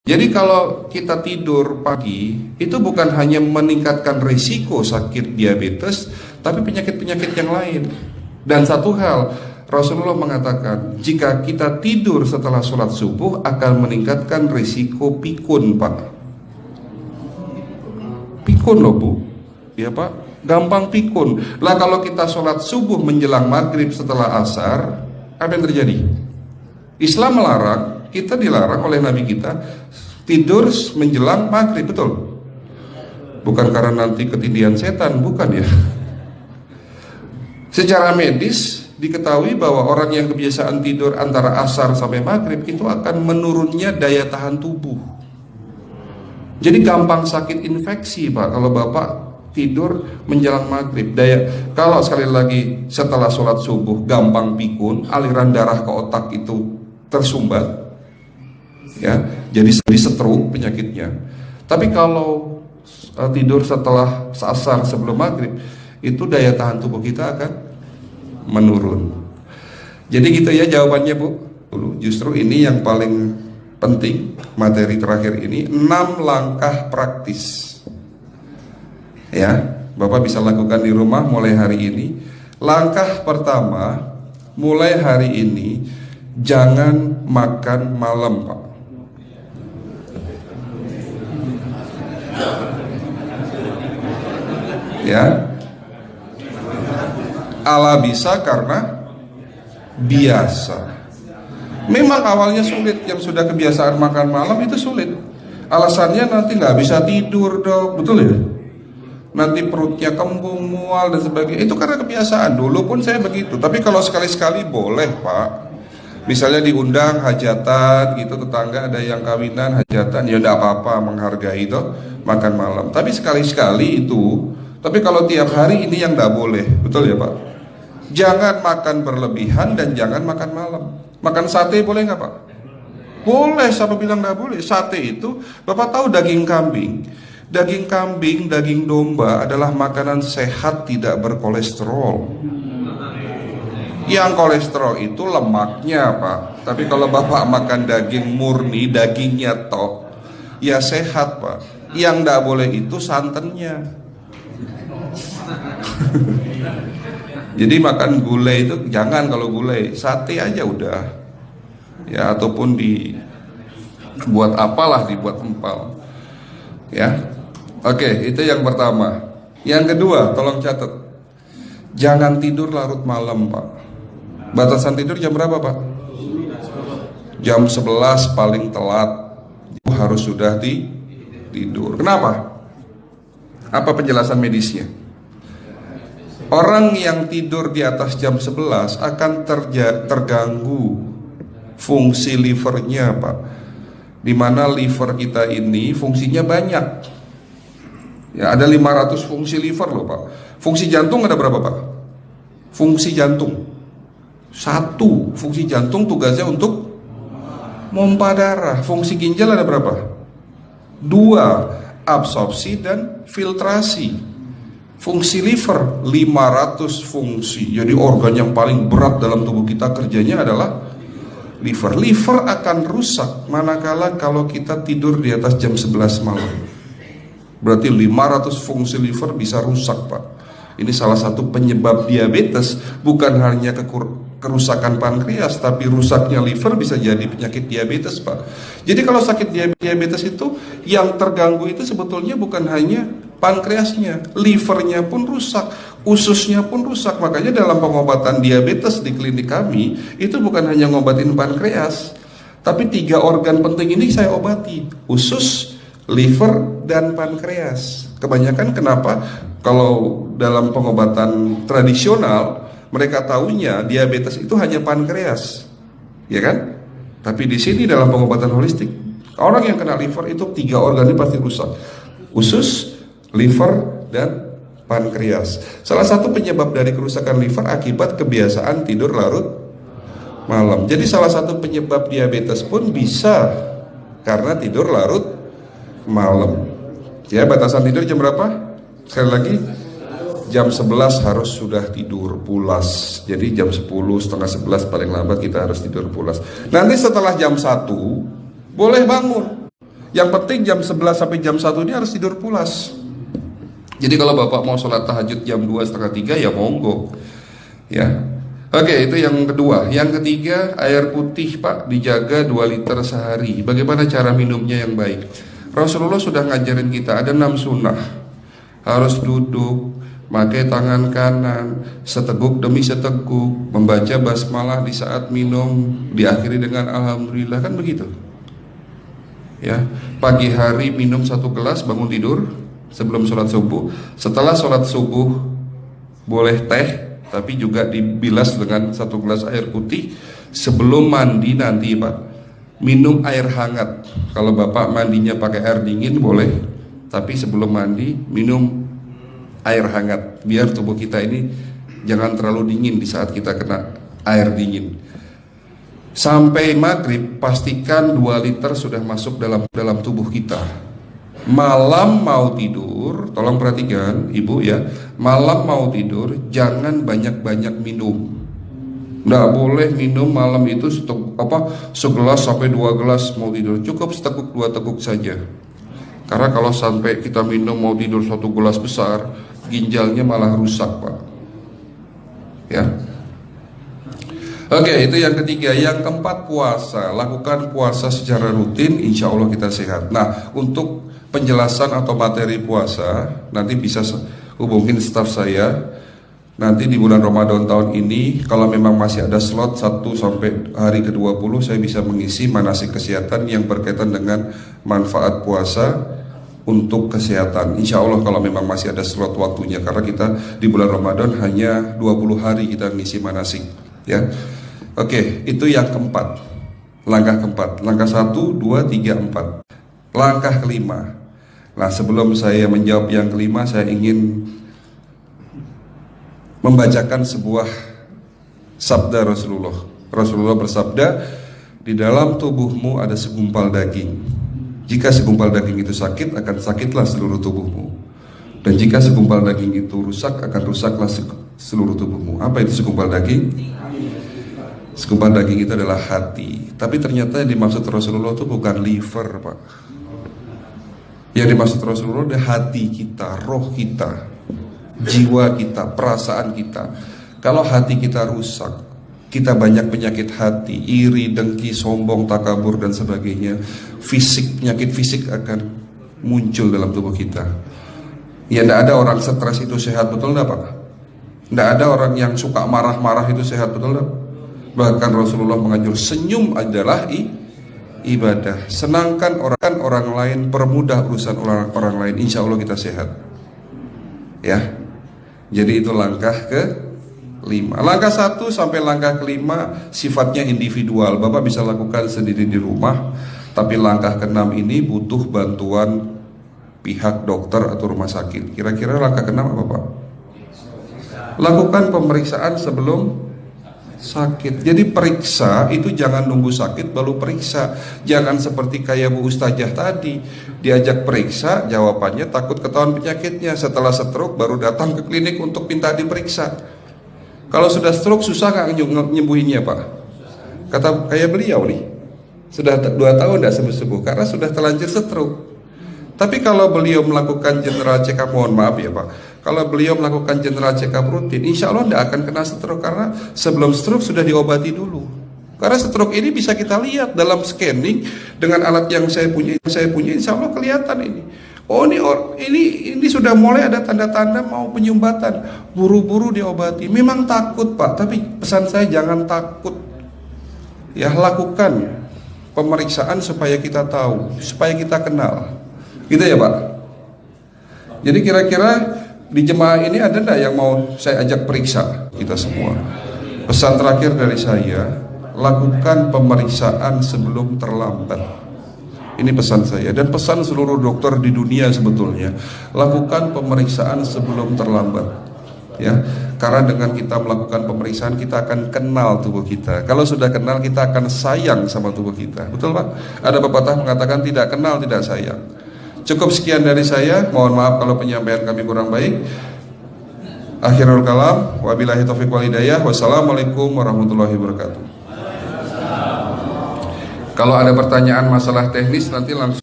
Jadi kalau kita tidur pagi, itu bukan hanya meningkatkan risiko sakit diabetes, tapi penyakit-penyakit yang lain. Dan satu hal, Rasulullah mengatakan, jika kita tidur setelah sholat subuh akan meningkatkan risiko pikun, Pak. Pikun loh, Bu. Ya, Pak. Gampang pikun. Lah kalau kita sholat subuh menjelang maghrib setelah asar, apa yang terjadi? Islam melarang, kita dilarang oleh Nabi kita tidur menjelang maghrib, betul? Bukan karena nanti ketindihan setan, bukan ya. Secara medis diketahui bahwa orang yang kebiasaan tidur antara asar sampai maghrib itu akan menurunnya daya tahan tubuh. Jadi gampang sakit infeksi, Pak, kalau Bapak tidur menjelang maghrib. Kalau sekali lagi setelah sholat subuh gampang pikun, aliran darah ke otak itu tersumbat, ya, jadi stroke penyakitnya. Tapi kalau tidur setelah asar sebelum maghrib, itu daya tahan tubuh kita akan menurun. Jadi gitu ya jawabannya, Bu. Justru ini yang paling penting, materi terakhir ini 6 langkah praktis. Ya, Bapak bisa lakukan di rumah mulai hari ini. Langkah pertama, mulai hari ini jangan makan malam, Pak. Ya, ala bisa karena biasa. Memang awalnya sulit, yang sudah kebiasaan makan malam itu sulit. Alasannya nanti nggak bisa tidur, Dok, betul ya? Nanti perutnya kembung, mual dan sebagainya. Itu karena kebiasaan. Dulu pun saya begitu. Tapi kalau sekali-sekali boleh, Pak. Misalnya diundang hajatan gitu, tetangga ada yang kawinan, hajatan, ya enggak apa-apa, menghargai itu makan malam. Tapi sekali-sekali itu. Tapi kalau tiap hari ini yang enggak boleh, betul ya, Pak? Jangan makan berlebihan dan jangan makan malam. Makan sate boleh nggak, Pak? Boleh, siapa bilang nggak boleh? Sate itu, Bapak tahu daging kambing. Daging kambing, daging domba adalah makanan sehat, tidak berkolesterol. Yang kolesterol itu lemaknya, Pak. Tapi kalau Bapak makan daging murni, dagingnya tok, ya sehat, Pak. Yang nggak boleh itu santannya. Jadi makan gulai itu jangan, kalau gulai sate aja udah, ya, ataupun dibuat apalah, dibuat empal, ya. Oke, itu yang pertama. Yang kedua, tolong catat, jangan tidur larut malam, Pak. Batasan tidur jam berapa, Pak? Jam 11 paling telat harus sudah tidur. Kenapa? Apa penjelasan medisnya? Orang yang tidur di atas jam 11 akan terganggu fungsi livernya, Pak. Dimana liver kita ini fungsinya banyak. Ya, ada 500 fungsi liver loh, Pak. Fungsi jantung ada berapa, Pak? Fungsi jantung 1. Fungsi jantung tugasnya untuk mompa darah. Fungsi ginjal ada berapa? 2. Absorpsi dan filtrasi. Fungsi liver 500 fungsi. Jadi organ yang paling berat dalam tubuh kita kerjanya adalah liver. Liver akan rusak manakala kalau kita tidur di atas jam 11 malam. Berarti 500 fungsi liver bisa rusak, Pak. Ini salah satu penyebab diabetes. Bukan hanya kerusakan pankreas, tapi rusaknya liver bisa jadi penyakit diabetes, Pak. Jadi kalau sakit diabetes itu yang terganggu itu sebetulnya bukan hanya pankreasnya, livernya pun rusak, ususnya pun rusak. Makanya dalam pengobatan diabetes di klinik kami itu bukan hanya ngobatin pankreas, tapi 3 organ penting ini saya obati: usus, liver, dan pankreas. Kebanyakan kenapa? Kalau dalam pengobatan tradisional mereka tahunya diabetes itu hanya pankreas, ya kan? Tapi di sini dalam pengobatan holistik, orang yang kena liver itu 3 organ ini pasti rusak: usus, liver, dan pankreas. Salah satu penyebab dari kerusakan liver akibat kebiasaan tidur larut malam. Jadi salah satu penyebab diabetes pun bisa karena tidur larut malam. Ya, batasan tidur jam berapa? Sekali lagi, jam 11 harus sudah tidur pulas. Jadi jam 10, setengah 11 paling lambat kita harus tidur pulas. Nanti setelah jam 1 boleh bangun. Yang penting jam 11 sampai jam 1 ini harus tidur pulas. Jadi kalau Bapak mau sholat tahajud jam 2, setengah 3 ya monggo. Ya. Oke, itu yang kedua. Yang ketiga, air putih Pak dijaga 2 liter sehari. Bagaimana cara minumnya yang baik? Rasulullah sudah ngajarin kita ada 6 sunnah. Harus duduk, pakai tangan kanan, seteguk demi seteguk, membaca basmalah di saat minum, diakhiri dengan alhamdulillah, kan begitu. Ya, pagi hari minum 1 gelas, bangun tidur sebelum sholat subuh. Setelah sholat subuh boleh teh, tapi juga dibilas dengan 1 gelas air putih. Sebelum mandi nanti Pak, minum air hangat. Kalau Bapak mandinya pakai air dingin boleh, tapi sebelum mandi minum air hangat, biar tubuh kita ini jangan terlalu dingin di saat kita kena air dingin. Sampai maghrib pastikan 2 liter sudah masuk dalam tubuh kita. Malam mau tidur, tolong perhatikan Ibu ya, malam mau tidur jangan banyak-banyak minum. Nggak boleh minum malam itu segelas sampai 2 gelas mau tidur. Cukup seteguk 2 teguk saja. Karena kalau sampai kita minum mau tidur 1 gelas besar, ginjalnya malah rusak Pak. Ya. Oke, itu yang ketiga. Yang keempat, puasa. Lakukan puasa secara rutin, insya Allah kita sehat. Nah, untuk penjelasan atau materi puasa nanti bisa hubungin staf saya. Nanti di bulan Ramadan tahun ini, kalau memang masih ada slot 1 sampai hari ke-20, saya bisa mengisi manasik kesehatan yang berkaitan dengan manfaat puasa untuk kesehatan. Insya Allah kalau memang masih ada slot waktunya, karena kita di bulan Ramadan hanya 20 hari kita ngisi manasik. Ya, oke, itu yang keempat. Langkah keempat. Langkah 1, 2, 3, 4. Langkah kelima. Nah, sebelum saya menjawab yang kelima, saya ingin membacakan sebuah sabda Rasulullah. Rasulullah bersabda, di dalam tubuhmu ada segumpal daging. Jika segumpal daging itu sakit, akan sakitlah seluruh tubuhmu. Dan jika segumpal daging itu rusak, akan rusaklah seluruh tubuhmu. Apa itu segumpal daging? Segumpal daging itu adalah hati. Tapi ternyata yang dimaksud Rasulullah itu bukan liver Pak. Yang dimaksud Rasulullah adalah hati kita, roh kita, jiwa kita, perasaan kita. Kalau hati kita rusak, kita banyak penyakit hati, iri, dengki, sombong, takabur dan sebagainya. Penyakit fisik akan muncul dalam tubuh kita. Ya, tidak ada orang stres itu sehat, betul tidak Pak? Tidak ada orang yang suka marah-marah itu sehat, betul tidak? Bahkan Rasulullah mengajar senyum adalah ibadah. Senangkan orang lain, permudah urusan orang lain, insya Allah kita sehat. Ya, jadi itu langkah ke-5. Langkah 1 sampai langkah ke-5 sifatnya individual. Bapak bisa lakukan sendiri di rumah. Tapi langkah ke-6 ini butuh bantuan pihak dokter atau rumah sakit. Kira-kira langkah ke-6 apa Pak? Lakukan pemeriksaan sebelum sakit. Jadi periksa itu jangan nunggu sakit baru periksa. Jangan seperti kayak Bu Ustazah tadi, diajak periksa, jawabannya takut ketahuan penyakitnya. Setelah stroke baru datang ke klinik untuk minta diperiksa. Kalau sudah stroke susah nggak nyembuhinnya Pak? Kata kayak beliau nih, sudah 2 tahun tidak sembuh-sembuh karena sudah terlanjur stroke. Tapi kalau beliau melakukan general check up, mohon maaf ya Pak, kalau beliau melakukan general check up rutin, insya Allah tidak akan kena stroke, karena sebelum stroke sudah diobati dulu. Karena stroke ini bisa kita lihat dalam scanning dengan alat yang saya punya, insya Allah kelihatan ini. Oh ini sudah mulai ada tanda-tanda mau penyumbatan, buru-buru diobati. Memang takut Pak, tapi pesan saya jangan takut. Ya, lakukan pemeriksaan supaya kita tahu, supaya kita kenal. Gitu ya Pak. Jadi kira-kira di jemaah ini ada enggak yang mau saya ajak periksa kita semua? Pesan terakhir dari saya, lakukan pemeriksaan sebelum terlambat. Ini pesan saya dan pesan seluruh dokter di dunia sebetulnya. Lakukan pemeriksaan sebelum terlambat. Ya, karena dengan kita melakukan pemeriksaan kita akan kenal tubuh kita. Kalau sudah kenal kita akan sayang sama tubuh kita. Betul Pak? Ada pepatah mengatakan tidak kenal tidak sayang. Cukup sekian dari saya. Mohon maaf kalau penyampaian kami kurang baik. Akhirul kalam, wabillahi taufiq wal hidayah. Wassalamualaikum warahmatullahi wabarakatuh. Kalau ada pertanyaan masalah teknis nanti langsung